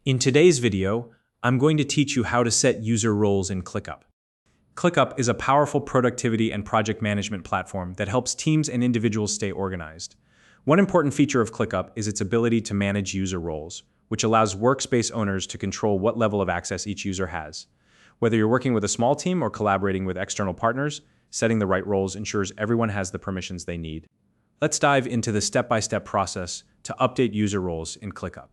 In today's video, I'm going to teach you how to set user roles in ClickUp. ClickUp is a powerful productivity and project management platform that helps teams and individuals stay organized. One important feature of ClickUp is its ability to manage user roles, which allows Workspace owners to control what level of access each user has. Whether you're working with a small team or collaborating with external partners, setting the right roles ensures everyone has the permissions they need. Let's dive into the step-by-step process to update user roles in ClickUp.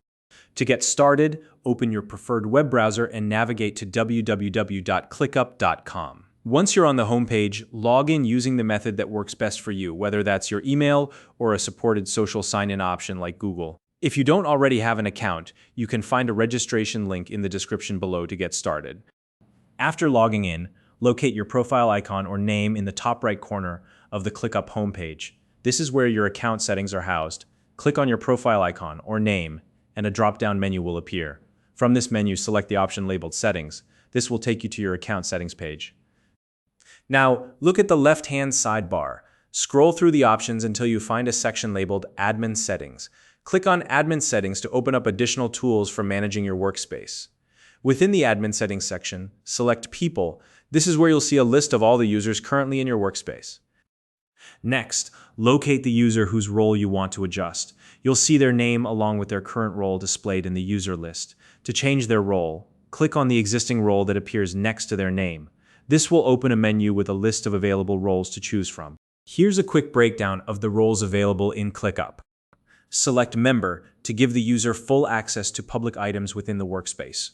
To get started, open your preferred web browser and navigate to www.clickup.com. Once you're on the homepage, log in using the method that works best for you, whether that's your email or a supported social sign-in option like Google. If you don't already have an account, you can find a registration link in the description below to get started. After logging in, locate your profile icon or name in the top right corner of the ClickUp homepage. This is where your account settings are housed. Click on your profile icon or name, and a drop-down menu will appear. From this menu, select the option labeled Settings. This will take you to your account settings page. Now, look at the left-hand sidebar. Scroll through the options until you find a section labeled Admin Settings. Click on Admin Settings to open up additional tools for managing your workspace. Within the Admin Settings section, select People. This is where you'll see a list of all the users currently in your workspace. Next, locate the user whose role you want to adjust. You'll see their name along with their current role displayed in the user list. To change their role, click on the existing role that appears next to their name. This will open a menu with a list of available roles to choose from. Here's a quick breakdown of the roles available in ClickUp. Select Member to give the user full access to public items within the workspace.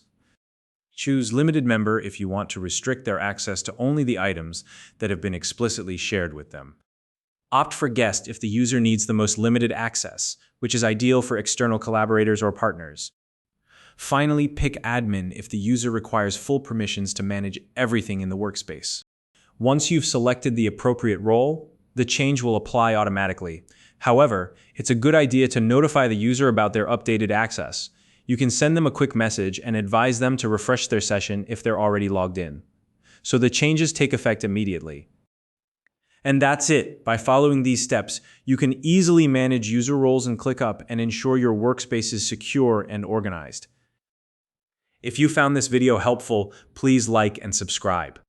Choose Limited Member if you want to restrict their access to only the items that have been explicitly shared with them. Opt for Guest if the user needs the most limited access, which is ideal for external collaborators or partners. Finally, pick Admin if the user requires full permissions to manage everything in the workspace. Once you've selected the appropriate role, the change will apply automatically. However, it's a good idea to notify the user about their updated access. You can send them a quick message and advise them to refresh their session if they're already logged in. So the changes take effect immediately. And that's it. By following these steps, you can easily manage user roles in ClickUp and ensure your workspace is secure and organized. If you found this video helpful, please like and subscribe.